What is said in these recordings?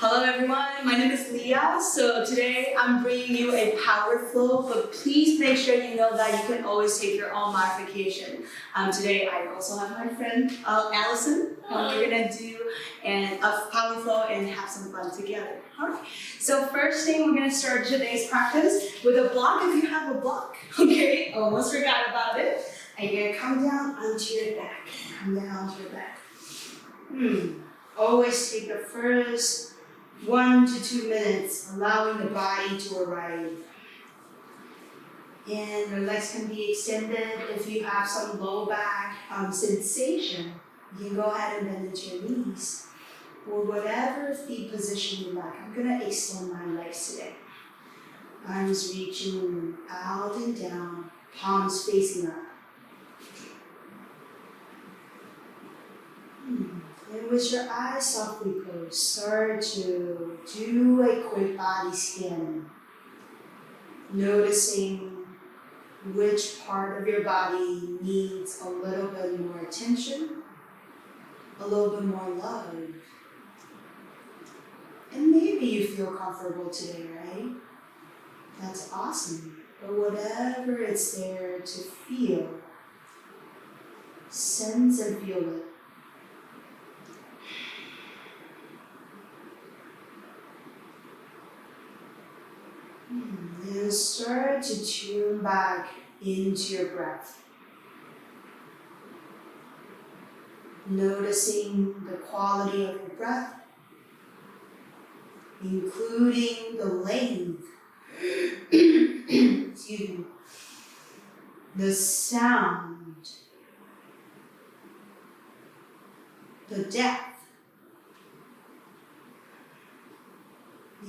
Hello everyone, my name is Leah. So today I'm bringing you a power flow, but please make sure you know that you can always take your own modification. Today I also have my friend Allison. We're gonna do a power flow and have some fun together. Alright, so first thing we're gonna start today's practice with a block if you have a block. Okay, almost forgot about it. And you're gonna come down onto your back. Come down onto your back. Always take the first 1 to 2 minutes, allowing the body to arrive. And your legs can be extended. If you have some low back sensation, you can go ahead and bend into your knees. Or whatever feet position you like. I'm gonna extend my legs today. Arms reaching out and down, palms facing up. And with your eyes softly closed, start to do a quick body scan. Noticing which part of your body needs a little bit more attention, a little bit more love. And maybe you feel comfortable today, right? That's awesome. But whatever it's there to feel, sense and feel it. And start to tune back into your breath. Noticing the quality of your breath, including the length, excuse me, the sound, the depth,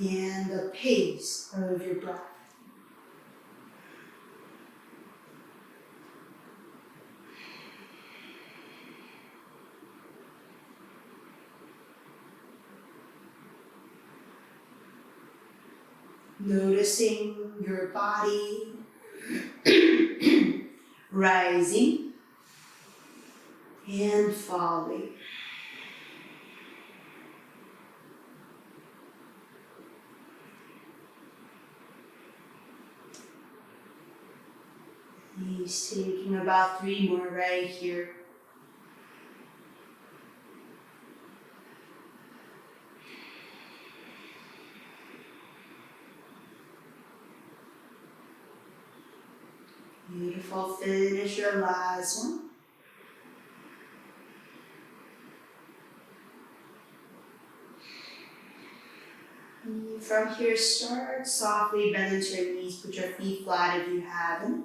and the pace of your breath. Noticing your body rising and falling. He's taking about 3 more right here. Beautiful. Finish your last one. And from here, start softly bend into your knees. Put your feet flat if you have them.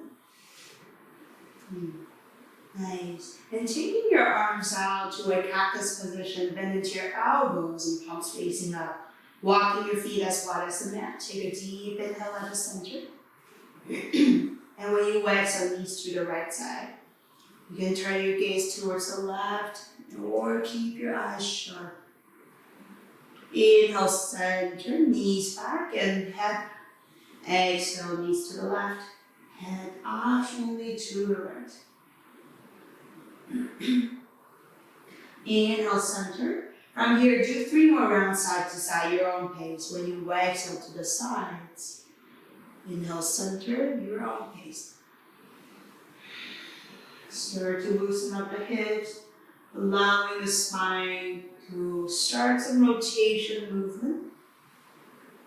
Nice. And taking your arms out to a cactus position, bend into your elbows and palms facing up. Walking your feet as wide as the mat. Take a deep inhale at the center. And when you exhale, knees to the right side. You can turn your gaze towards the left or keep your eyes shut. Inhale, center, knees back and head. Exhale, knees to the left, head optionally to the right. Inhale, center. From here, do 3 more rounds side to side, your own pace. When you exhale to the sides. Inhale, center, your own pace. Start to loosen up the hips, allowing the spine to start some rotation movement.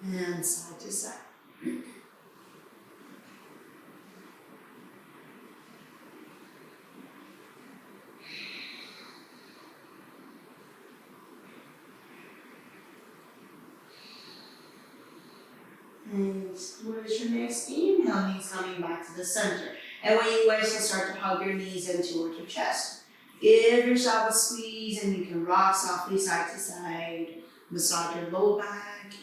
And side to side. And with your next inhale, knees coming back to the center. And when you exhale, start to hug your knees in towards your chest. Give yourself a squeeze and you can rock softly side to side. Massage your low back.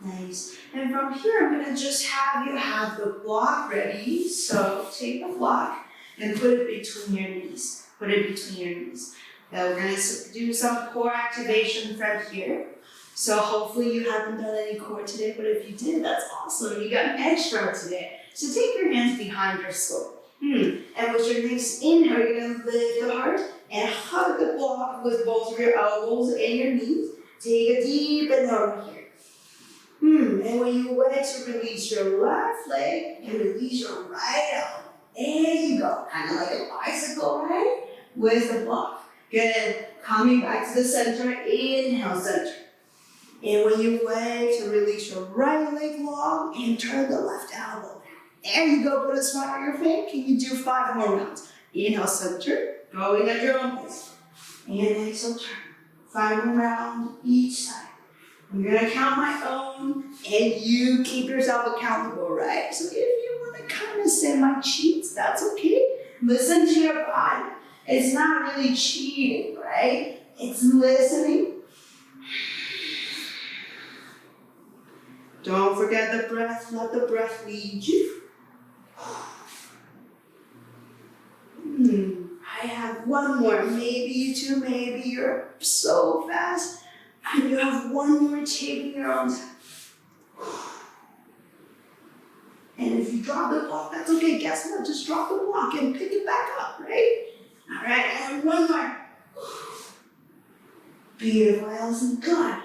Nice. And from here, I'm going to just have you have the block ready. So take the block and put it between your knees. Put it between your knees. Now we're going to do some core activation from here. So hopefully you haven't done any core today, but if you did, that's awesome. You got an extra today. So take your hands behind your skull. And with your next inhale, you're going to lift the heart and hug the block with both of your elbows and your knees. Take a deep inhale here. And when you wait to release your left leg and release your right arm. There you go. Kind of like a bicycle, right? With the block. Good. Coming back to the center. Inhale, center. And when you wait to release your right leg long and turn the left elbow. There you go. Put a smile on your face. Can you do 5 more rounds? Inhale, center. Going at your own pace. And exhale, turn. 5 more rounds each side. I'm gonna count my own, and you keep yourself accountable, right? So if you wanna kind of set my cheats, that's okay. Listen to your body. It's not really cheating, right? It's listening. Don't forget the breath. Let the breath lead you. I have one more. Maybe you two, maybe you're so fast. And you have one more, taking your own time. And if you drop the block, that's okay. Guess what? Just drop the block and pick it back up, right? All right, and one more. Beautiful, Allison. Good.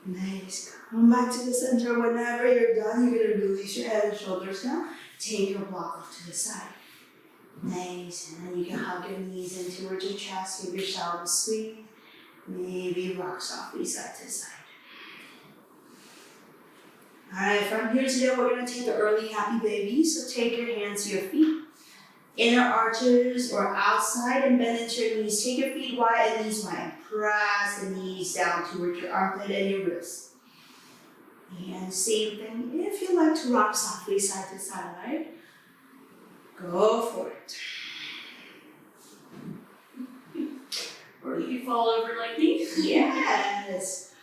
Nice. Come back to the center. Whenever you're done, you're going to release your head and shoulders down. Take your block off to the side. Nice, and then you can hug your knees in towards your chest, give yourself a squeeze. Maybe rock softly side to side. Alright, from here today we're going to take the early happy baby. So take your hands to your feet, inner arches or outside, and bend into your knees. Take your feet wide and knees wide. Press the knees down towards your armpit and your wrist. And same thing if you like to rock softly side to side, right? Go for it. Or you can fall over like me. Yes.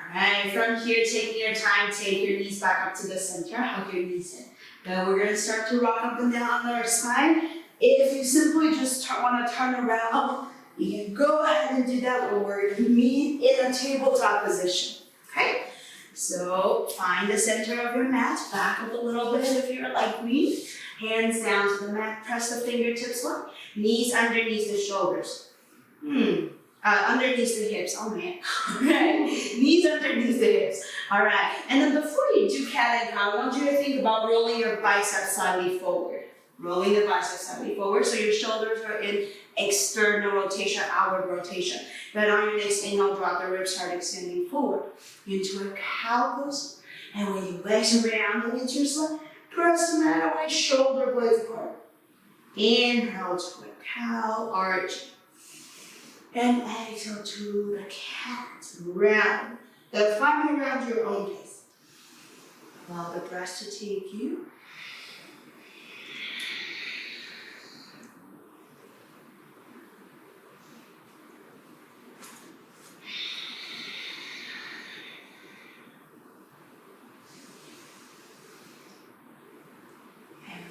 Alright, from here, taking your time, take your knees back up to the center, hug your knees in. Now we're going to start to rock up and down on our side. If you simply just want to turn around, you can go ahead and do that when we're going to meet in a tabletop position. Okay? So find the center of your mat, back up a little bit if you're like me. Hands down to the mat, press the fingertips up, knees underneath the shoulders. Underneath the hips, oh man. Right, knees underneath the hips. All right, and then before you do cat and cow, I want you to think about rolling your biceps slightly forward. Rolling the biceps slightly forward so your shoulders are in external rotation, outward rotation. Then on your next inhale, drop the ribs, start extending forward into a cow pose. And when you legs around and into your slide, press the mat away, shoulder blades apart. Inhale to a cow, arch. And exhale to the cat, round. Then finally round your own pace. Allow the breath to take you.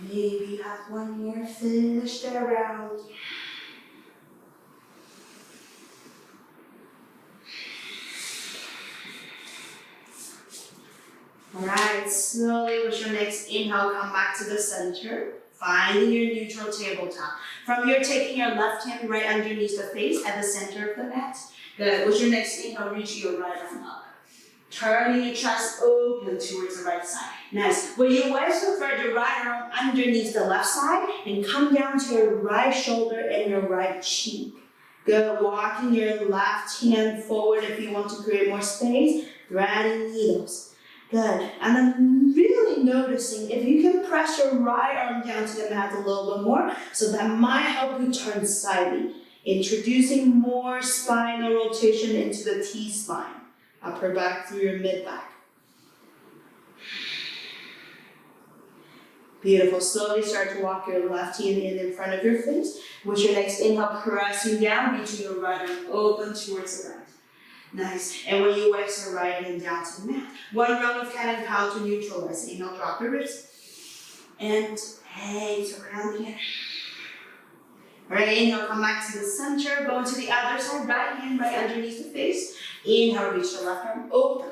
Maybe you have one more, finish that round. Alright, slowly with your next inhale, come back to the center, finding your neutral tabletop. From here, taking your left hand right underneath the face at the center of the mat. Good, with your next inhale, reach your right arm up. Turning your chest open towards the right side. Nice. When you wait, so thread your right arm underneath the left side and come down to your right shoulder and your right cheek. Good. Walking your left hand forward if you want to create more space. Threading needles. Good. And then really noticing if you can press your right arm down to the mat a little bit more, so that might help you turn slightly. Introducing more spinal rotation into the T-spine. Upper back through your mid-back. Beautiful. Slowly start to walk your left hand in front of your face. With your next inhale, pressing down, reaching your right arm open towards the right. Nice. And when you wax your right hand down to the mat. One round of cat and cow to neutralize. Inhale, drop your ribs. And exhale, round again. Alright, inhale, come back to the center. Go to the other side. Right hand right underneath the face. Inhale, reach the left arm open.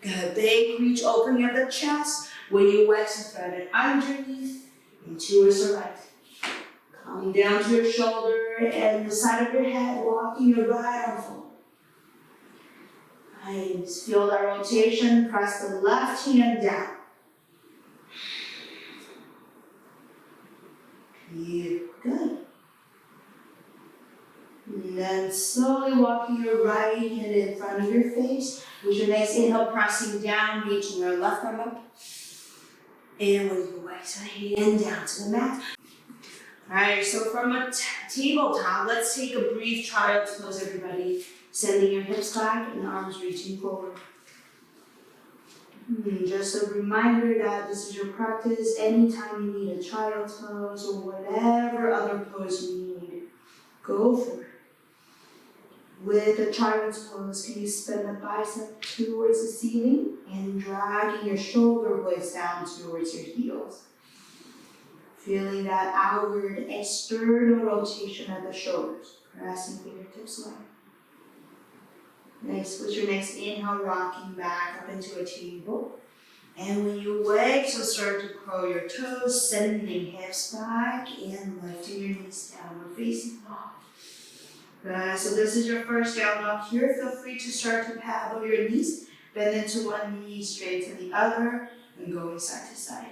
Good. Big reach, opening of the chest. When you exhale, thread it underneath and towards the right. Come down to your shoulder and the side of your head, walking your right arm forward. Nice. Feel that rotation. Press the left hand down. Good. And then slowly walking your right hand in front of your face. With your next inhale, pressing down, reaching your left arm up. And when you exhale, hand down to the mat. Alright, so from a tabletop, let's take a brief child's pose, everybody. Sending your hips back and arms reaching forward. Just a reminder that this is your practice. Anytime you need a child's pose or whatever other pose you need, go for it. With a child's pose, can you spin the bicep towards the ceiling and dragging your shoulder blades down towards your heels. Feeling that outward external rotation of the shoulders, pressing fingertips away. Nice. With your next inhale, rocking back up into a table. And when you exhale, start to curl your toes, sending hips back and lifting your knees downward facing dog. So this is your first down dog here. Feel free to start to paddle your knees, bend into one knee, straight to the other, and going side to side.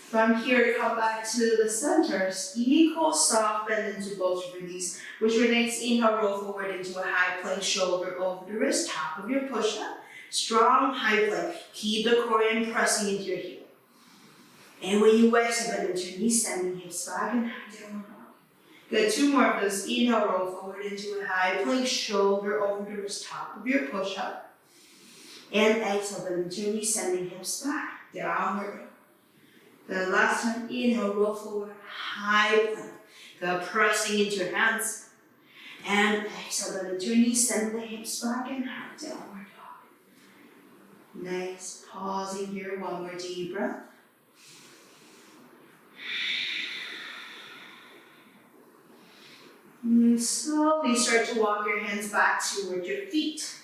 From here, come back to the center. Equal soft bend into both of your knees. With your next inhale, roll forward into a high plank, shoulder over the wrist, top of your push-up. Strong high plank. Keep the core in, pressing into your heel. And when you exhale, bend into your knees, sending hips back and down. Good, 2 more of those. Inhale, roll forward into a high plank, shoulder over the wrist, top of your push-up. And exhale, bend into your knees, sending hips back, downward. The last time, inhale, roll forward, high plank. Good, pressing into your hands. And exhale, bend into your knees, send the hips back and downward dog. Nice, pausing here, one more deep breath. And slowly start to walk your hands back toward your feet.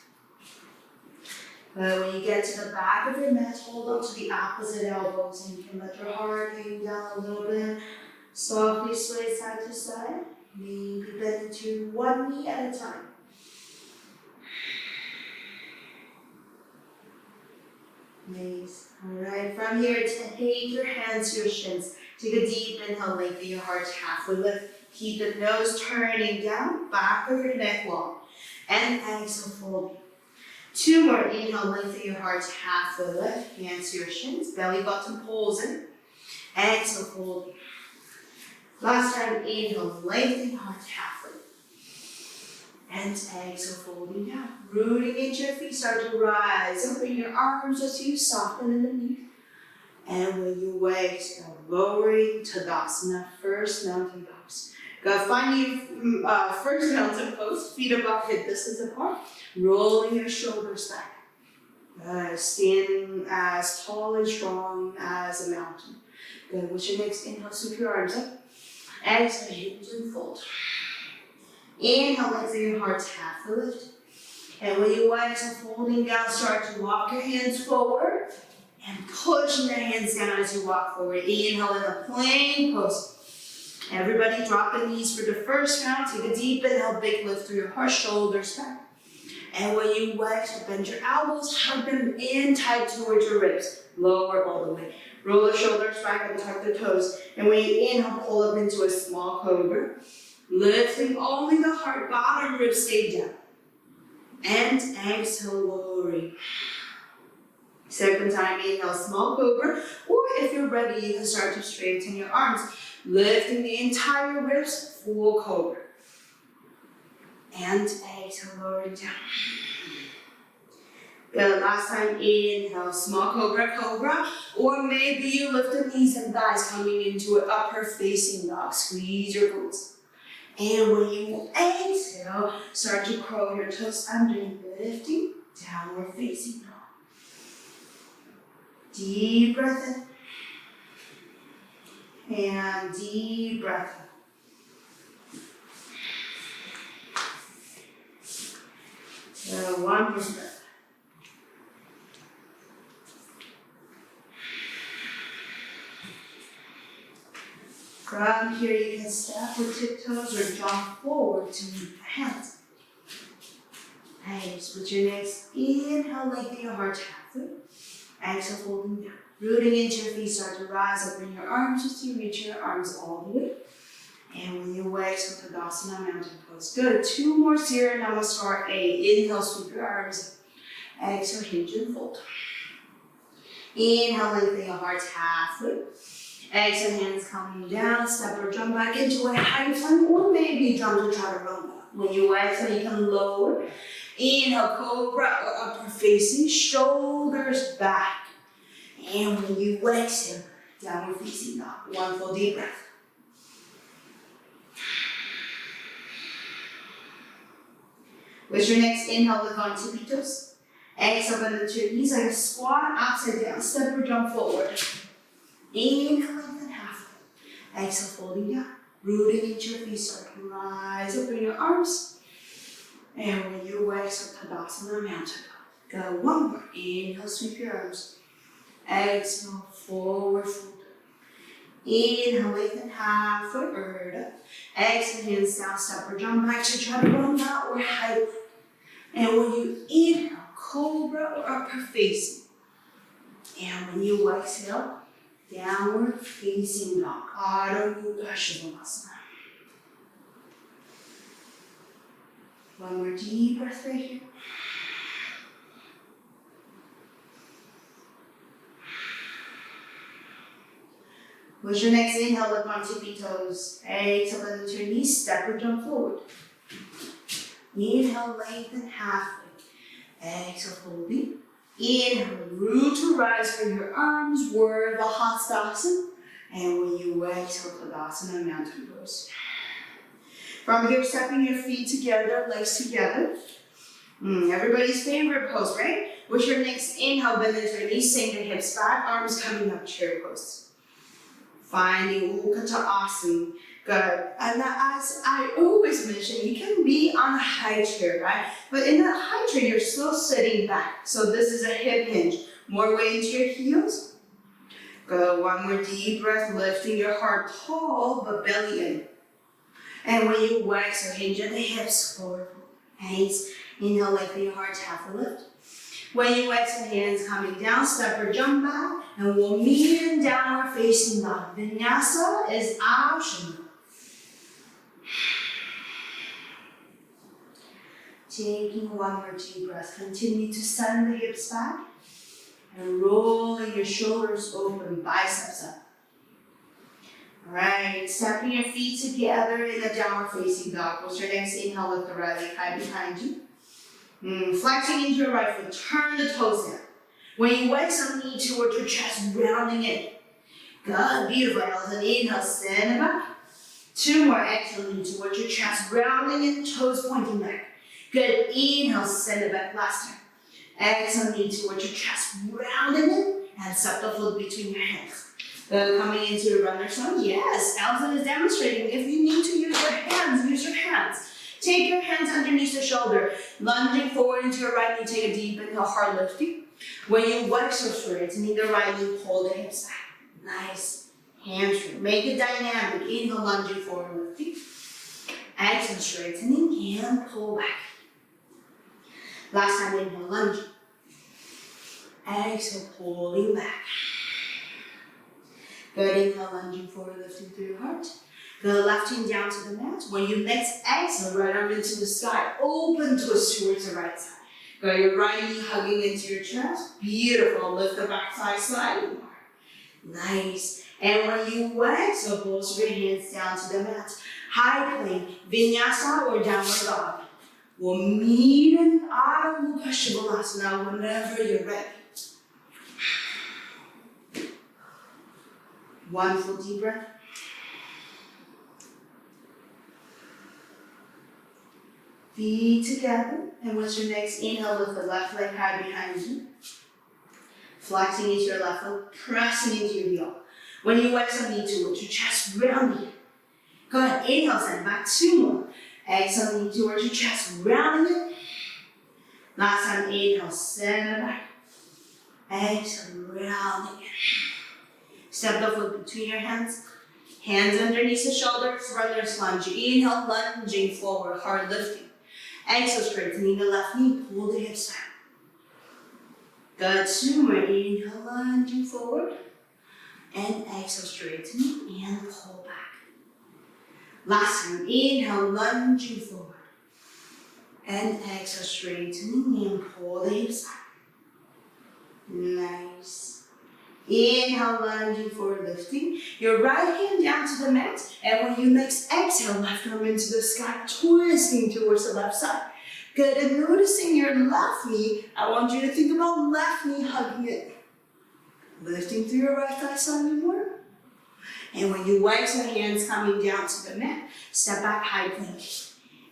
When you get to the back of your mat, hold on to the opposite elbows and you can let your heart hang down a little bit. Softly sway side to side. Maybe bend into one knee at a time. Nice. Alright, from here, take your hands to your shins. Take a deep inhale, lengthen your heart halfway lift. Keep the nose turning down, back of your neck long. And exhale, fold. 2 more, inhale, lengthen your heart halfway lift, hands to your shins, belly button pulls in. Exhale, fold. Last time, inhale, lengthen heart halfway. And exhale, folding down. Rooting into your feet, start to rise. Open your arms as you soften in the knees. And when you exhale, lowering Tadasana, first mountain pose. Go find your first mountain pose, feet above hip distance apart. Rolling your shoulders back. Standing as tall and strong as a mountain. Good. With your next inhale, sweep your arms up. Exhale, hinge and fold. Inhale, lengthen your heart halfway lift. And when you exhale, folding down, start to walk your hands forward. And pushing the hands down as you walk forward. Inhale in a plank pose. Everybody drop the knees for the first round. Take a deep inhale, big lift through your heart, shoulders back. And when you exhale, bend your elbows, hug them in tight towards your ribs. Lower all the way. Roll the shoulders back and tuck the toes. And when you inhale, pull up into a small cobra. Lifting only the heart, bottom ribs stay down. And exhale, lowering. Second time, inhale, small cobra. Or if you're ready, you can start to straighten your arms. Lifting the entire ribs, full cobra. And exhale, lowering down. Good, last time, inhale, small cobra, cobra. Or maybe you lift the knees and thighs coming into an upper facing dog. Squeeze your glutes. And when you exhale, start to curl your toes under, lifting, downward facing dog. Deep breath in. and deep breath. One more breath. From here, you can step with tiptoes or jump forward to meet the hands. Nice. With your next inhale, lengthen your heart halfway. Exhale, folding down. Rooting into your feet, start to rise up. Bring your arms just to reach your arms all the way. And when you exhale, Tadasana, mountain pose. Good. 2 more Surya Namaskar. Inhale, sweep your arms up. Exhale, hinge and fold. Inhale, lengthen your heart halfway. Exhale, hands coming down. Step or jump back into a high plank, or maybe jump to chaturanga. When you exhale, you can lower. Inhale, cobra or upward facing, shoulders back. And when you exhale, downward facing dog. 1 full deep breath. With your next inhale, look on tippy toes. Exhale, bend into your knees like a squat, upside down. Step or jump forward. Inhale, lengthen halfway. Exhale, folding down. Rooting into your feet, start to rise up in your arms. And when you exhale, Tadasana, mountain pose. Go 1 more. Inhale, sweep your arms. Exhale, forward fold. Inhale, lengthen halfway, Urdhva. Exhale, hands down, step or jump back to chaturanga or high plank. And when you inhale, cobra or upward facing. And when you exhale, downward facing dog. Adho Mukha Svanasana. 1 more deep breath right here. With your next inhale, look on tippy toes. Exhale, bend into your knees, step or jump forward. Inhale, lengthen halfway. Exhale, folding. Inhale, root to rise for your arms, Urdhva Hastasana. And when you exhale, Tadasana, mountain pose. From here, stepping your feet together, legs together. Everybody's favorite pose, right? With your next inhale, bend into your knees, sink your hips back, arms coming up, chair pose. Finding Utkatasana. Good. And as I always mention, you can be on a high chair, right? But in that high chair, you're still sitting back. So this is a hip hinge. More weight into your heels. Good. 1 more deep breath, lifting your heart tall, but belly in. And when you exhale, hinge at the hips, forward. Hands. Inhale, lengthen your heart, half a lift. When you exhale, hands coming down, step or jump back, and we'll meet in downward facing dog. Vinyasa is optional. Taking 1 more deep breath. Continue to send the hips back and rolling your shoulders open, biceps up. Alright, stepping your feet together in a downward facing dog. With your next inhale, lift the right leg high behind you. Flexing into your right foot, turn the toes down. When you exhale, knee towards your chest, rounding in. Good, beautiful. Inhale, stand back. 2 more, exhale, knee towards your chest, rounding in, toes pointing back. Good, inhale, send it back last time. Exhale, knee towards your chest, rounding in, and step the foot between your hands. Good, coming into your runner's lunge. Yes, Elton is demonstrating. If you need to use your hands, use your hands. Take your hands underneath the shoulder, lunging forward into your right knee, take a deep inhale, hard lifting. When you exhale, straighten the right knee, pull the hips back. Nice. Hamstring. Make it dynamic. Inhale, lunging forward, lifting. Exhale, straightening, and pull back. Last time, inhale, lunging. Exhale, pulling back. Good, inhale, lunging forward, lifting through your heart. The left hand down to the mat. When you next exhale, right arm into the sky. Open twist towards the right side. Go your right knee hugging into your chest. Beautiful. Lift the back thigh slightly more. Nice. And when you exhale, bolster your hands down to the mat. High plank, vinyasa or downward dog. We'll meet in Adho Mukha Svanasana whenever you're ready. 1 full deep breath. Feet together, and with your next inhale, lift the left leg high behind you. Flexing into your left foot, pressing into your heel. When you exhale, knee towards your chest, rounding it. Go ahead, inhale, send back, 2 more. Exhale, knee towards your chest, rounding it. Last time, inhale, send it back. Exhale, rounding it. Step the foot between your hands. Hands underneath the shoulders, runner's lunge. Inhale, lunging forward, hard lifting. Exhale, straightening the left knee, pull the hips back. Good, 2 more. Inhale, lunging forward. And exhale, straightening and pull back. Last time, inhale, lunging forward. And exhale, straightening and pull the hips back. Nice. Inhale, lunging forward, lifting. Your right hand down to the mat. And when you next exhale, left arm into the sky, twisting towards the left side. Good, and noticing your left knee, I want you to think about left knee hugging it. Lifting through your right thigh slightly more. And when you exhale, hands coming down to the mat, step back, high plank.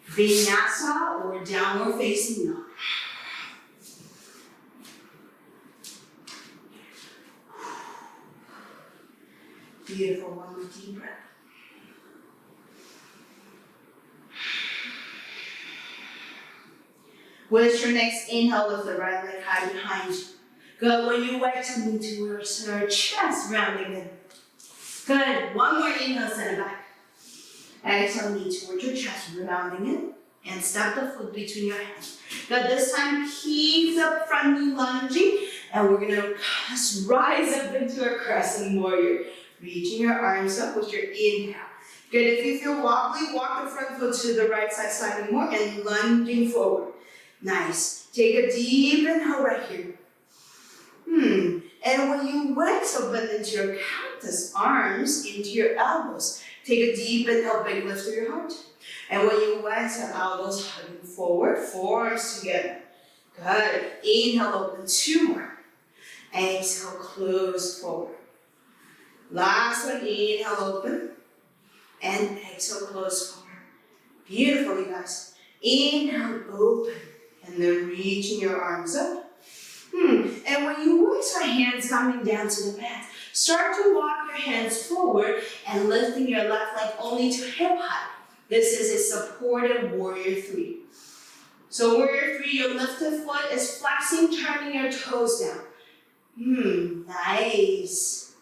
Vinyasa or downward facing dog. Beautiful, one more deep breath. With your next inhale, lift the right leg high behind you. Good, when you exhale, knee towards your chest, rounding in. Good, one more inhale, send it back. Exhale, knee towards your chest, rounding in. And step the foot between your hands. Good, this time keep the front knee lunging. And we're gonna rise up into a crescent warrior. Reaching your arms up with your inhale. Good, if you feel wobbly, walk the front foot to the right side slightly more and lunging forward. Nice. Take a deep inhale right here. And when you exhale, bend into your cactus, arms into your elbows. Take a deep inhale, big lift through your heart. And when you exhale, elbows hugging forward, forearms together. Good. Inhale, open, 2 more. Exhale, close forward. Last one, inhale, open. And exhale, close forward. Beautiful, you guys. Inhale, open. And then reaching your arms up. And when you exhale, hands coming down to the mat, start to walk your hands forward and lifting your left leg only to hip height. This is a supported warrior 3. So warrior 3, your lifted foot is flexing, turning your toes down. Nice.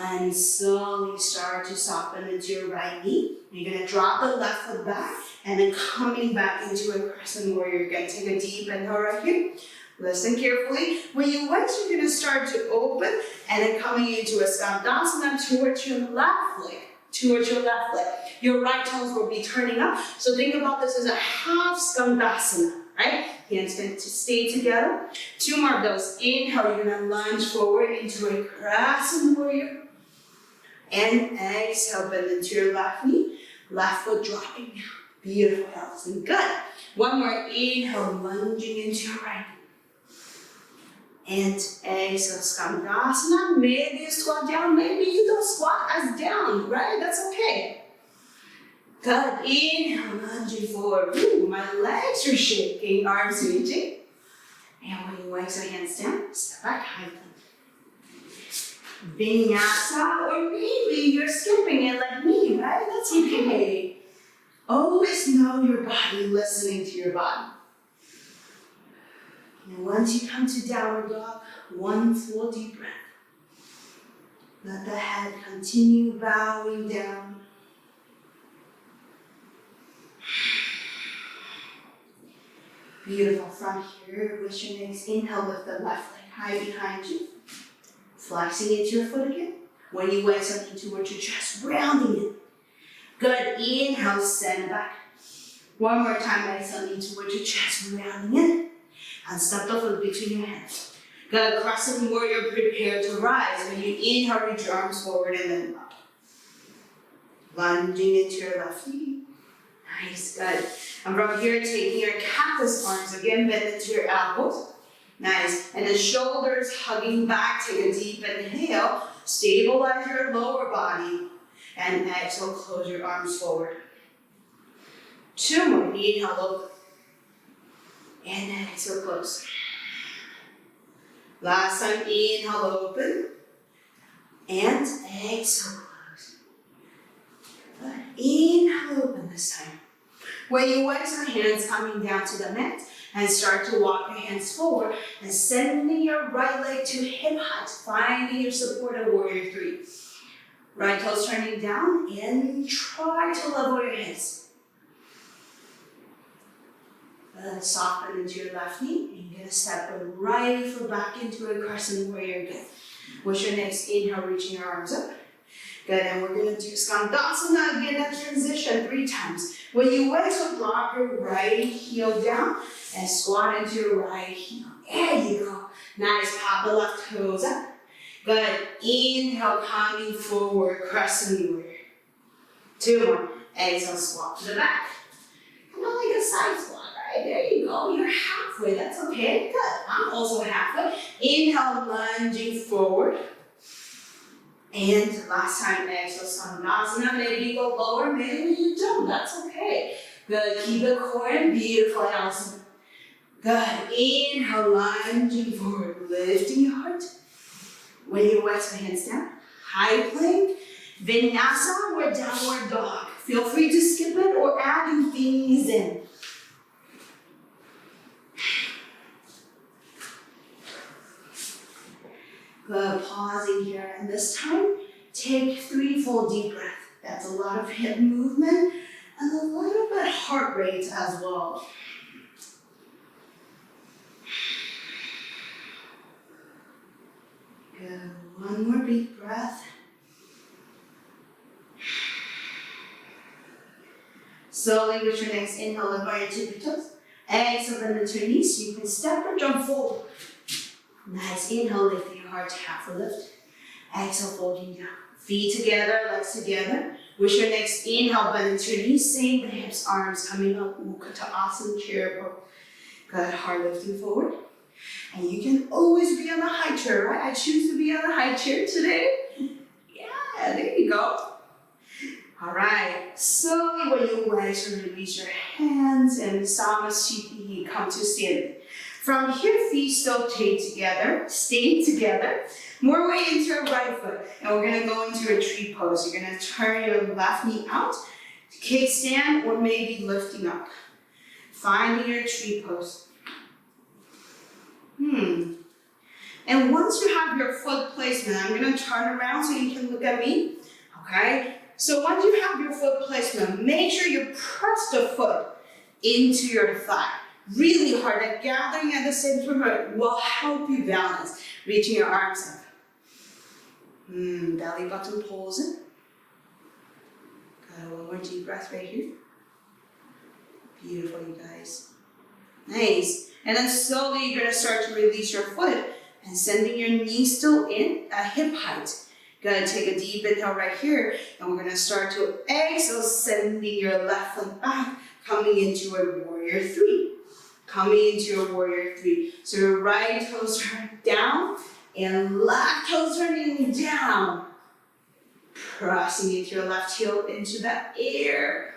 And slowly start to soften into your right knee. You're gonna drop the left foot back and then coming back into a crescent warrior. You're gonna take a deep inhale right here. Listen carefully. When you exhale, you're gonna start to open and then coming into a Skandasana towards your left leg. Your right toes will be turning up. So think about this as a half Skandasana, right? Hands going to stay together. 2 more of those. Inhale, you're gonna lunge forward into a crescent warrior. And exhale, bend into your left knee. Left foot dropping down. Beautiful, Allison. Good. One more. Inhale, lunging into your right knee. And exhale, Skandasana. Maybe you squat down, maybe you don't squat as down, right? That's okay. Good. Inhale, lunging forward. My legs are shaking, arms reaching. And when you exhale, hands down, step back, high plank. Vinyasa, or maybe you're skipping it like me, right? That's okay. Always know your body, listening to your body. And once you come to downward dog, 1 full deep breath. Let the head continue bowing down. Beautiful. From here, with your next inhale, lift the left leg high behind you. Flexing into your foot again. When you exhale, knee towards your chest, rounding it. Good. Inhale, send it back. One more time, exhale, knee towards your chest, rounding it. And step the foot between your hands. Good. Crescent warrior, prepare to rise. When you inhale, reach your arms forward and then up. Lunging into your left knee. Nice, good. And from here, taking your cactus arms again, bend into your elbows. Nice. And the shoulders hugging back. Take a deep inhale. Stabilize your lower body. And exhale, close your arms forward. 2 more. Inhale, open. And exhale, close. Last time, inhale, open. And exhale, close. Good. Inhale, open this time. When you exhale, hands coming down to the mat and start to walk your hands forward and sending your right leg to hip height, finding your supported warrior three. Right toes turning down and try to level your hips. Soften into your left knee and you're going to step the right foot back into a crescent warrior again. With your next inhale, reaching your arms up. Good, and we're going to do Skandasana again, that transition 3 times. When you exhale, drop your right heel down and squat into your right heel. There you go. Nice, pop the left toes up. Good, inhale, coming forward, crescent warrior. 2 more. Exhale, squat to the back. Kind of like a side squat, right? There you go. You're halfway. That's okay. Good. I'm also halfway. Inhale, lunging forward. And last time, exhale, Skandasana. Maybe you go lower, maybe you don't. That's okay. Good. Keep the core in. Beautiful, Allison. Good. Inhale, lunging forward. Lifting your heart. When you exhale, hands down. High plank. Vinyasa or downward dog. Feel free to skip it or adding things in. Good, pausing here, and this time, take 3 full deep breaths. That's a lot of hip movement and a little bit heart rate as well. Good, 1 more deep breath. Slowly with your next inhale, lift by your tippy toes. Exhale, bend into your knees. You can step or jump forward. Nice, inhale, lifting your heart to half a lift. Exhale, folding down. Feet together, legs together. With your next inhale, bend into your knees. Same the hips, arms coming up. Utkatasana, chair pose. Good, heart lifting forward. And you can always be on a high chair, right? I choose to be on a high chair today. Yeah, there you go. All right, slowly when you exhale, release your hands and Samasthiti, come to standing. From here, feet still stay together. More weight into your right foot. And we're gonna go into a tree pose. You're gonna turn your left knee out, kickstand, or maybe lifting up. Finding your tree pose. And once you have your foot placement, I'm gonna turn around so you can look at me, okay? So once you have your foot placement, make sure you press the foot into your thigh. Really hard. That gathering at the center will help you balance. Reaching your arms up. Belly button pulls in. Got 1 more deep breath right here. Beautiful, you guys. Nice. And then slowly you're going to start to release your foot and sending your knees still in at hip height. Gonna take a deep inhale right here, and we're gonna start to exhale, sending your left foot back, coming into a warrior 3. Coming into your warrior 3. So your right toes turn down, and left toes turning down. Pressing into your left heel into the air.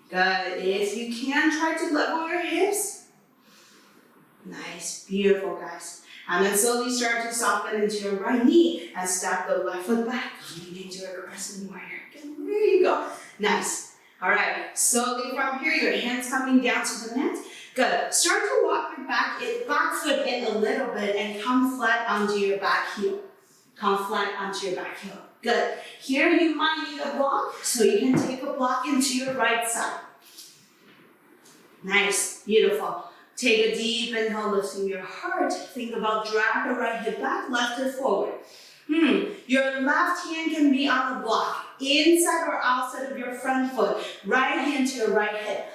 Good. If you can, try to level your hips. Nice, beautiful, guys. And then slowly start to soften into your right knee and step the left foot back, coming into a crescent warrior. There you go. Nice. All right. Slowly from here, your hands coming down to the mat. Good. Start to walk your back foot in a little bit and come flat onto your back heel. Come flat onto your back heel. Good. Here you might need a block, so you can take a block into your right side. Nice. Beautiful. Take a deep inhale, lifting your heart. Think about drag the right hip back, left hip forward. Your left hand can be on the block, inside or outside of your front foot. Right hand to your right hip.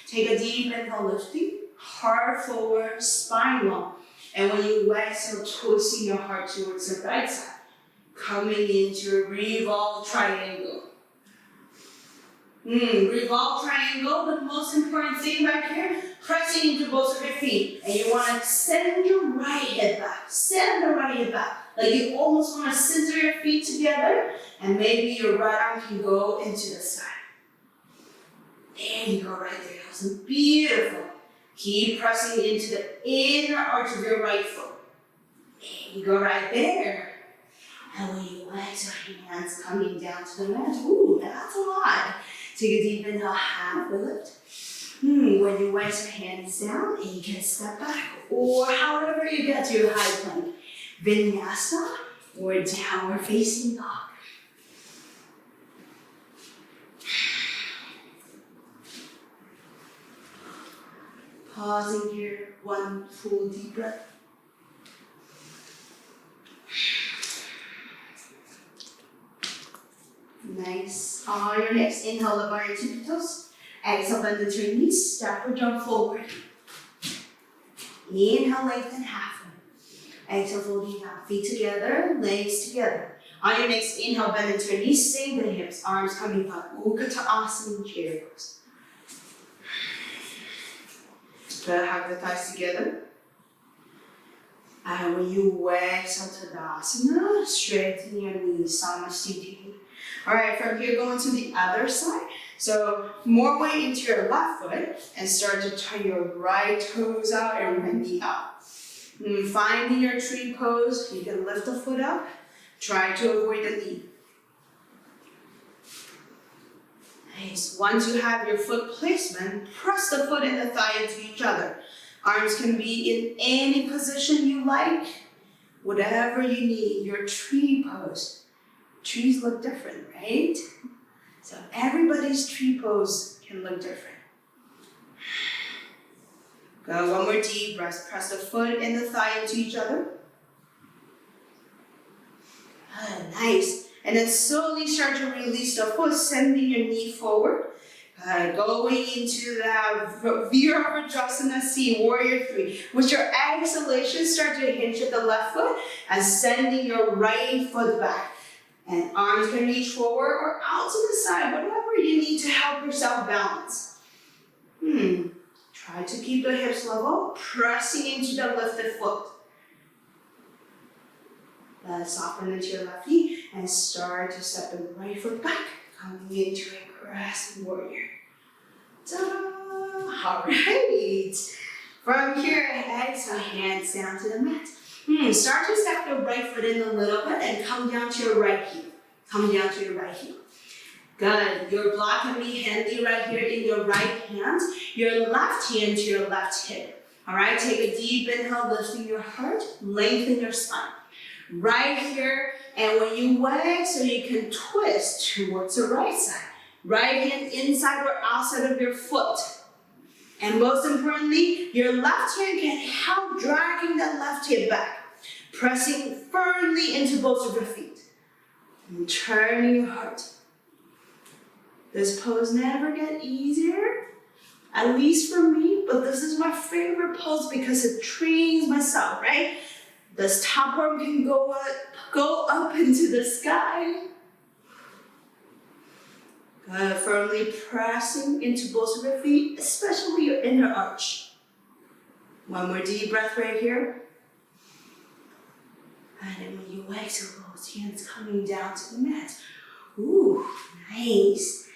Take a deep inhale, lifting, heart forward, spine long. And when you exhale, twisting your heart towards the right side. Coming into a revolve triangle. Revolve triangle, the most important thing back here, pressing into both of your feet. And you want to send your right hip back. Send the right hip back. Like you almost want to center your feet together, and maybe your right arm can go into the side. There you go, right there. Awesome. Beautiful. Keep pressing into the inner arch of your right foot. There you go, right there. And when you exhale, hands coming down to the mat. Ooh, that's a lot. Take a deep inhale, half a lift. When you exhale, hands down, and you can step back, or however you get to your high plank. Vinyasa, or downward facing dog. Pausing here, one full deep breath. Nice. On your next inhale, look on your tippy toes. Exhale, bend into your knees, step or jump forward. Inhale, lengthen halfway. Exhale, folding down, feet together, legs together. On your next inhale, bend into your knees, sink the hips, arms coming up. Mukha Utkatasana, chair pose. Good, hug the thighs together. And when you exhale, Tadasana, straighten your knees, Samasthiti. Alright, from here, go into the other side. So, more weight into your left foot and start to turn your right toes out and right knee up. Finding your tree pose, you can lift the foot up. Try to avoid the knee. Nice. Once you have your foot placement, press the foot and the thigh into each other. Arms can be in any position you like. Whatever you need, your tree pose. Trees look different, right? So everybody's tree pose can look different. Go, one more deep breath. Press the foot and the thigh into each other. Nice. And then slowly start to release the foot, sending your knee forward. Going into that Virabhadrasana C, Warrior 3. With your exhalation, start to hinge at the left foot and sending your right foot back. And arms can reach forward or out to the side, whatever you need to help yourself balance. Try to keep the hips level, pressing into the lifted foot. Soften into your left knee and start to step the right foot back, coming into a crescent warrior. Ta-da! All right. From here, exhale, hands down to the mat. Start to step the right foot in a little bit and come down to your right heel. Come down to your right heel. Good. Your block can be handy right here in your right hand. Your left hand to your left hip. All right. Take a deep inhale, lifting your heart, lengthen your spine. Right here, and when you exhale, you can twist towards the right side. Right hand inside or outside of your foot. And most importantly, your left hand can help dragging that left hip back. Pressing firmly into both of your feet. And turning your heart. This pose never gets easier, at least for me, but this is my favorite pose because it trains myself, right? This top arm can go up into the sky. Firmly pressing into both of your feet, especially your inner arch. One more deep breath right here. And then when you exhale, both hands coming down to the mat. Ooh, nice.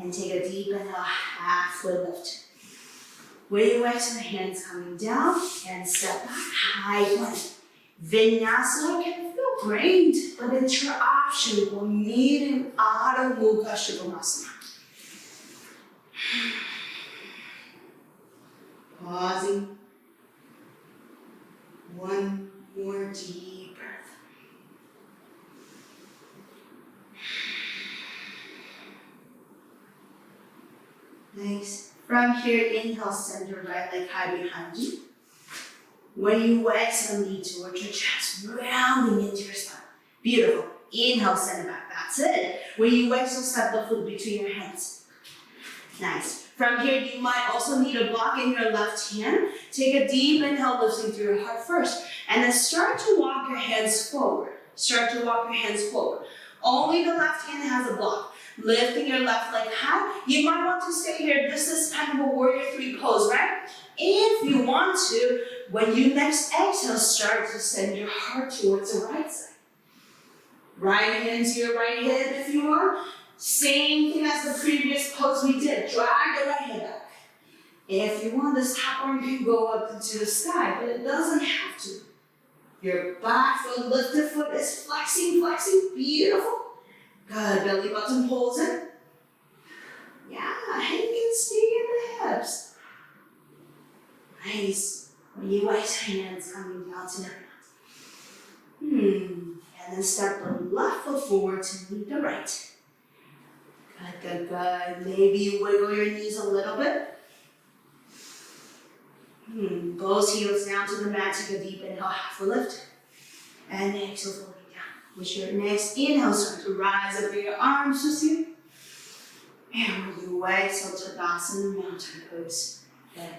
And take a deep inhale, halfway lift. When you exhale, hands coming down and step back, high plank. Vinyasa can feel great, but it's your option for meeting Adho Mukha Shavasana. Pausing. One more deep breath. Nice. From here, inhale, send your right leg high behind you. When you exhale, knee towards your chest, rounding into your spine. Beautiful. Inhale, send it back. That's it. When you exhale, step the foot between your hands. Nice. From here, you might also need a block in your left hand. Take a deep inhale, lifting through your heart first. And then start to walk your hands forward. Start to walk your hands forward. Only the left hand has a block. Lifting your left leg high. You might want to stay here. This is kind of a Warrior 3 pose, right? If you want to, when you next exhale, start to send your heart towards the right side. Right hand to your right hip if you want. Same thing as the previous pose we did. Drag the right hand back. If you want, this top arm can go up into the sky, but it doesn't have to. Your back foot, lifted foot is flexing, beautiful. Good, belly button pulls in. Yeah, and you can stay in the hips. Nice. When you raise hands coming down to the mat. And then step the left foot forward to meet the right. Good. Maybe you wiggle your knees a little bit. Both heels down to the mat. Take a deep inhale, half a lift. And exhale, folding down. With your next inhale, start to rise up your arms with you. And when you exhale, Tadasana, mountain pose. Good.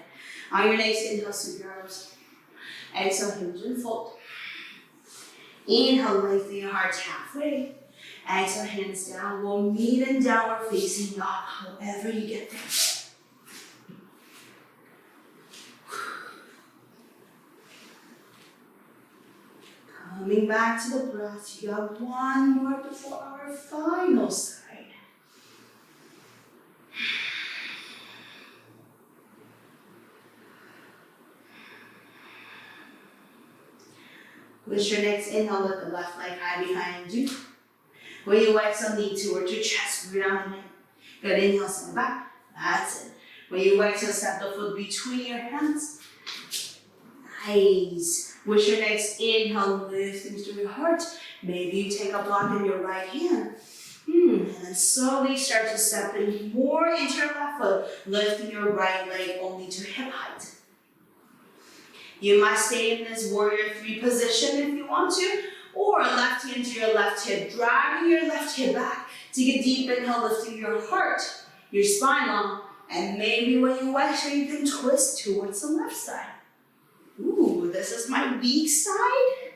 On your next inhale, sweep your arms. Exhale, hinge and fold. Inhale, lengthen your heart halfway. Exhale, hands down. We'll meet in downward facing dog, however you get there. Coming back to the breath, you have one more before our final side. With your next inhale, let the left leg high behind you. When you exhale, knee towards your chest, round and in. Good, inhale, send back. That's it. When you exhale, step the foot between your hands. Nice. With your next inhale, lifting through your heart. Maybe you take a block in your right hand. And then slowly start to step in more into your left foot, lifting your right leg only to hip height. You might stay in this warrior 3 position if you want to, or left hand to your left hip, dragging your left hip back. Take a deep inhale, lifting your heart, your spine long, and maybe when you exhale, you can twist towards the left side. Ooh, this is my weak side.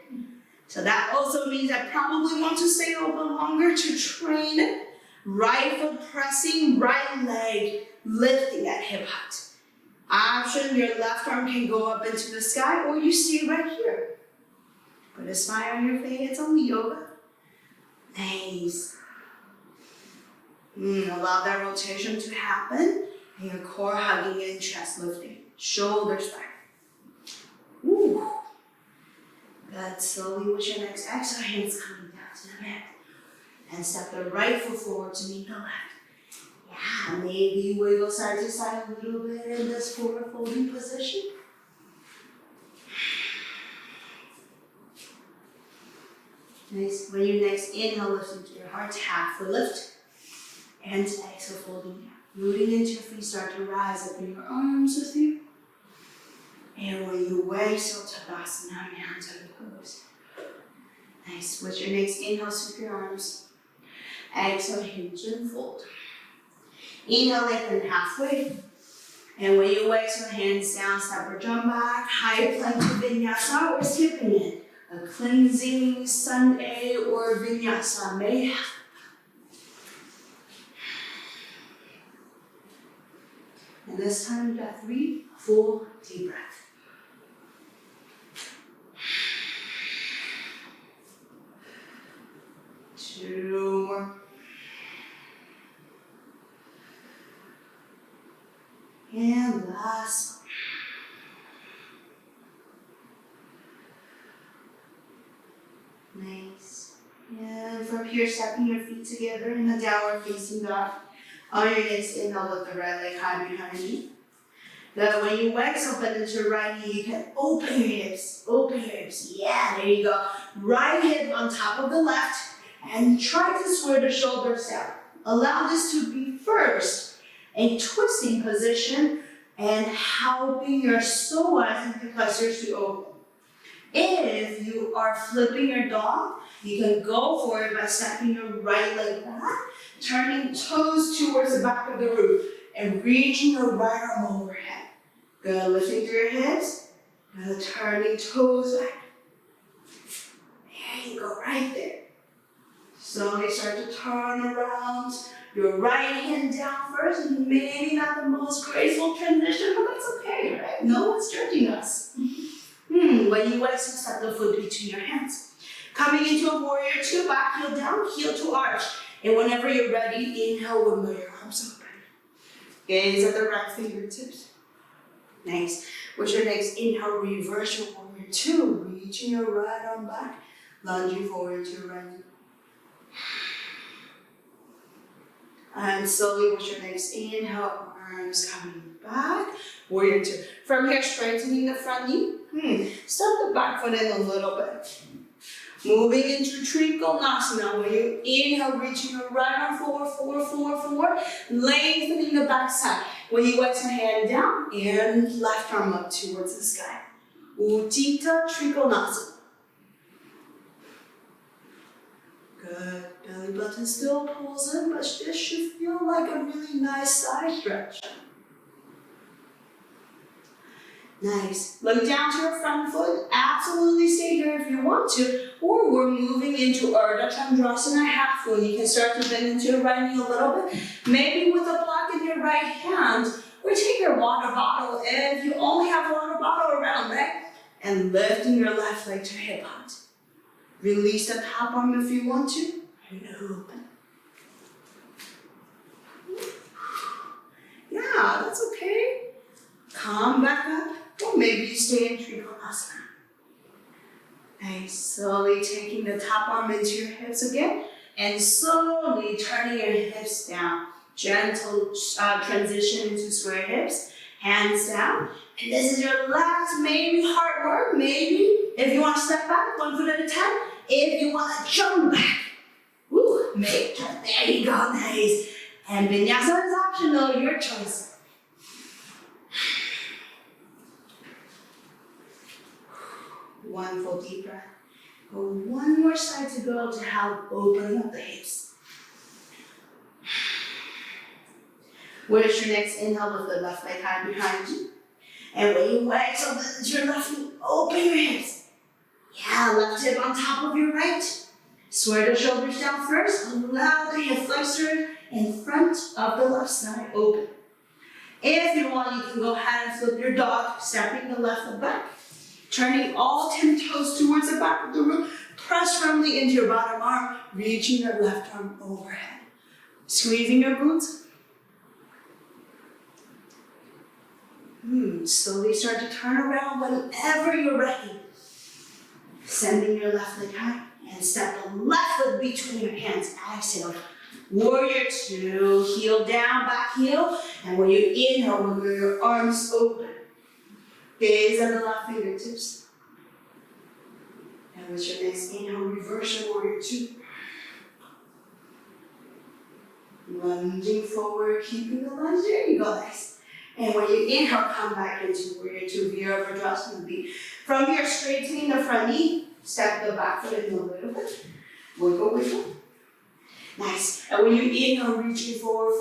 So that also means I probably want to stay a little bit longer to train it. Right foot pressing, right leg lifting at hip height. Option, your left arm can go up into the sky or you stay right here. Put a smile on your face, it's only yoga. Nice. Allow that rotation to happen and your core hugging in, chest lifting, shoulders back. Ooh. Good, slowly with your next exhale, hands coming down to the mat. And step the right foot forward to meet the left. Yeah, maybe wiggle side to side a little bit in this forward folding position. Nice. When you next inhale, lift into your heart, half the lift. And exhale, folding down. Rooting into your feet, start to rise up in your arms with you. And when you exhale, Tadasana, mountain pose. Nice. With your next inhale, sweep your arms. Exhale, hinge and fold. Inhale, lengthen halfway. And when you exhale, hands down, step or jump back. High plank to vinyasa or skipping it. A cleansing Sunday or vinyasa may happen. And this time, you got 3 full deep breaths. Two more. And last one. Nice. And from here, stepping your feet together in a downward facing dog. On your next inhale, lift the right leg high behind you. Then when you exhale, bend into your right knee, you can open your hips. Open your hips. Yeah, there you go. Right hip on top of the left. And try to square the shoulders down. Allow this to be first a twisting position and helping your psoas and flexors to open. If you are flipping your dog, you can go for it by stepping your right leg back, turning toes towards the back of the roof, and reaching your right arm overhead. Good, lifting through your hips, good, turning toes back. There you go, right there. Slowly start to turn around. Your right hand down first, and maybe not the most graceful transition, but that's okay, right? No one's judging us. When you exhale, step the foot between your hands. Coming into a warrior 2, back heel down, heel to arch. And whenever you're ready, inhale, windmill your arms open. Gaze at the right fingertips. Nice. With your next inhale, reverse your warrior 2, reaching your right arm back, lunging forward to your right knee. And slowly with your next inhale, arms coming back, warrior 2. From here, straightening the front knee. Step the back foot in a little bit. Moving into Trikonasana, when you inhale, reaching your right arm forward, lengthening the back side. When you let your hand down, and left arm up towards the sky. Utthita Trikonasana. Good. Belly button still pulls in, but this should feel like a really nice side stretch. Nice. Look down to your front foot. Absolutely stay here if you want to. Or we're moving into Ardha Chandrasana half foot. You can start to bend into your right knee a little bit. Maybe with a block in your right hand. Or take your water bottle if you only have a water bottle around, right? And lifting your left leg to hip height. Release the top arm if you want to. And open. Yeah, that's okay. Come back up. Or maybe you stay in Trikonasana. Nice. Slowly taking the top arm into your hips again. And slowly turning your hips down. Gentle transition into square hips. Hands down. And this is your last maybe hard work. Maybe if you want to step back 1 foot at a time. If you want to jump back. Woo, there you go, nice. And vinyasa is optional, your choice. One full deep breath. Go one more side to go to help open up the hips. With your next inhale, lift the left leg high behind you. And when you exhale, bend your left knee, open your hips. Yeah, left hip on top of your right. Square the shoulders down first. Allow the hip flexor in front of the left side open. If you want, you can go ahead and flip your dog, stepping the left foot back. Turning all 10 toes towards the back of the room. Press firmly into your bottom arm, reaching your left arm overhead. Squeezing your glutes. Slowly start to turn around whenever you're ready. Sending your left leg high and step the left foot between your hands. Exhale. Warrior 2. Heel down, back heel. And when you inhale, move your arms open. Gaze at the left fingertips. And with your next inhale, reverse your warrior 2. Lunging forward, keeping the lunge. There you go, nice. And when you inhale, come back into warrior 2, Virabhadrasana. From here, straightening the front knee. Step the back foot in a little bit. Wiggle, wiggle. Nice. And when you inhale, reaching forward,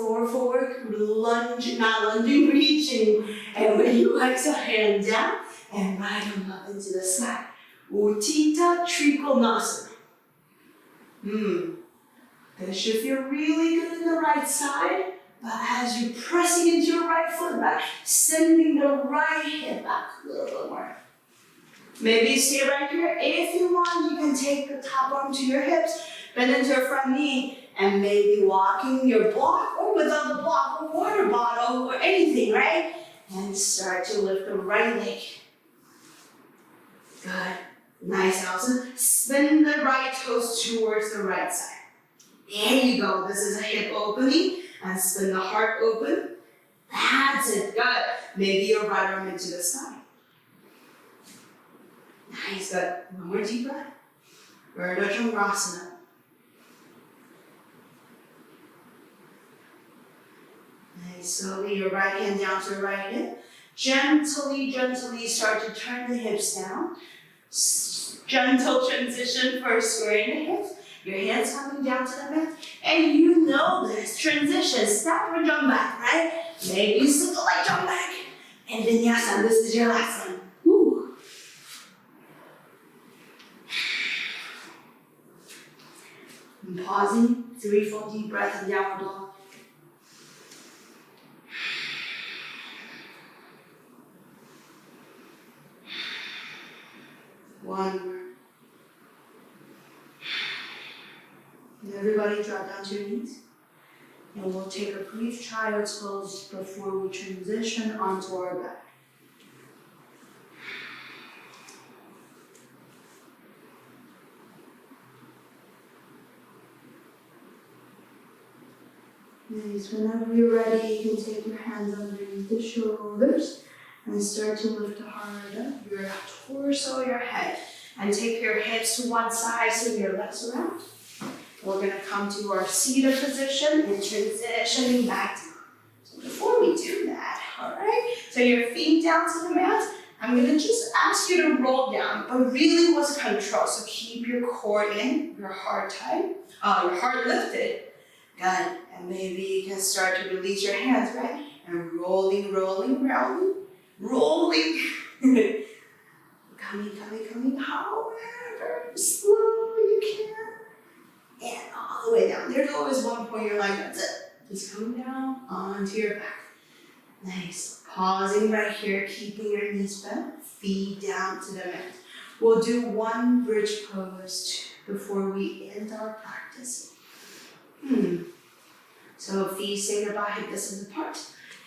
lunge, not lunging, reaching. And when you exhale, hand down and right arm up into the sky. Utthita Trikonasana. This should feel really good in the right side. But as you're pressing into your right foot back, sending the right hip back a little bit more. Maybe stay right here. If you want, you can take the top arm to your hips, bend into your front knee, and maybe walking your block, or without the block, or water bottle, or anything, right? And start to lift the right leg. Good. Nice, Allison. Spin the right toes towards the right side. There you go. This is a hip opening. And spin the heart open. That's it. Good. Maybe your right arm into the side. Nice. Good. One more deep breath. Ardha Chandrasana. Nice. Slowly your right hand down to your right hip. Gently start to turn the hips down. Gentle transition for squaring the hips. Your hands coming down to the mat. And you know this. Transition. Step or jump back, right? Maybe you sit the leg, jump back. And vinyasa. This is your last one. Woo. And pausing. 3 full deep breaths in downward dog. One more. And everybody drop down to your knees. And we'll take a brief child's pose before we transition onto our back. Nice. Whenever you're ready, you can take your hands underneath the shoulders and start to lift the heart up, your torso, your head. And take your hips to one side, swing your legs around. We're gonna come to our seated position and transitioning back down. So before we do that, all right? So your feet down to the mat. I'm gonna just ask you to roll down, but really with control. So keep your core in, your heart tight, your heart lifted. Good. And maybe you can start to release your hands, right? And rolling, rolling, rolling, rolling. Coming, however slow you can. And all the way down. There's always one point you're like, that's it. Just come down onto your back. Nice. Pausing right here, keeping your knees bent, feet down to the mat. We'll do one bridge pose before we end our practice. So feet say goodbye, hip distance apart.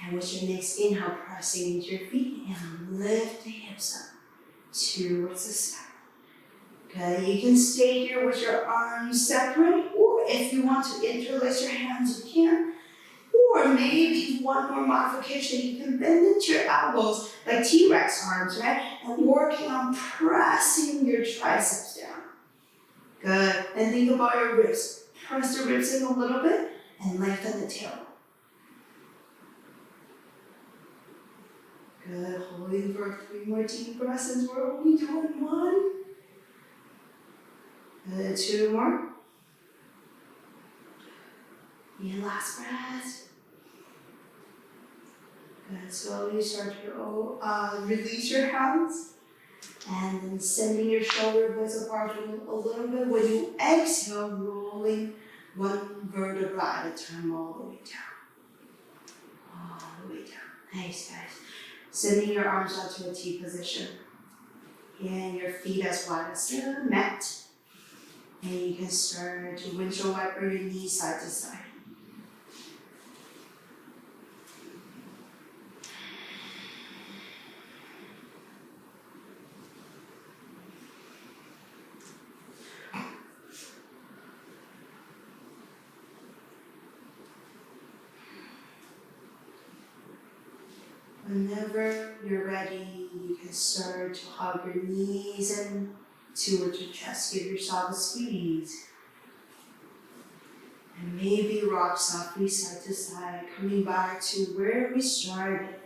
And with your next inhale, pressing into your feet and lift the hips up towards the sky. Good. You can stay here with your arms separate, or if you want to interlace your hands, you can. Or maybe one more modification, you can bend into your elbows like T-Rex arms, right? And working on pressing your triceps down. Good. And think about your ribs. Press the ribs in a little bit and lengthen the tailbone. Good. Holding for 3 more deep breaths as we're only doing 1. Good. 2 more. And last breath. Good. Slowly start to release your hands. And then sending your shoulder blades apart a little bit. When you exhale, rolling 1 vertebra at a time all the way down. All the way down. Nice, guys. Sending your arms out to a T position. And your feet as wide as the mat. And you can start to windshield wiper your knees side to side. Whenever you're ready, you can start to hug your knees in towards your chest. Give yourself a squeeze. And maybe rock softly side to side, coming back to where we started.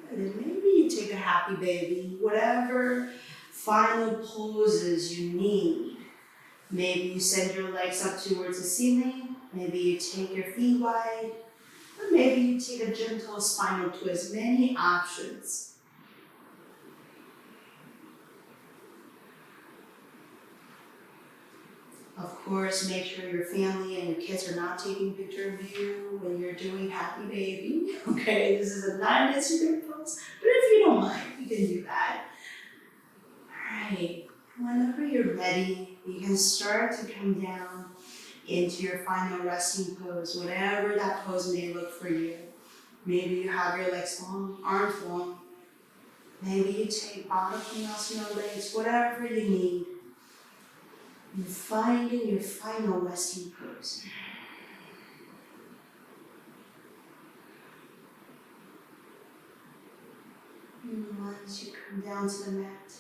And then maybe you take a happy baby, whatever final poses you need. Maybe you send your legs up towards the ceiling. Maybe you take your feet wide, or maybe you take a gentle spinal twist. Many options. Of course, make sure your family and your kids are not taking picture of you when you're doing happy baby. Okay, this is a non-Instagram pose, but if you don't mind, you can do that. All right, whenever you're ready, you can start to come down into your final resting pose, whatever that pose may look for you. Maybe you have your legs long, arms long. Maybe you take Baddha Konasana legs, whatever you need. And finding your final resting pose. And once you come down to the mat,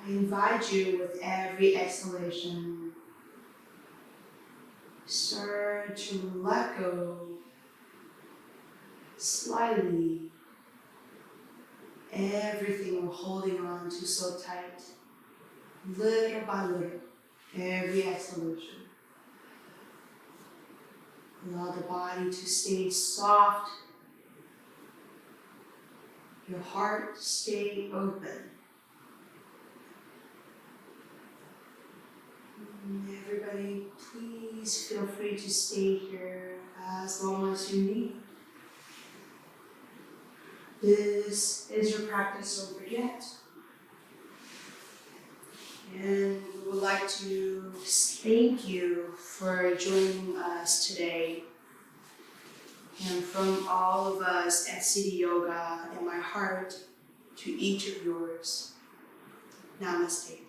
I invite you with every exhalation, start to let go slightly everything we're holding on to so tight, little by little, every exhalation. Allow the body to stay soft, your heart stay open. Everybody, please feel free to stay here as long as you need. This is your practice over yet. And we would like to thank you for joining us today. And from all of us at City Yoga, and my heart to each of yours, namaste.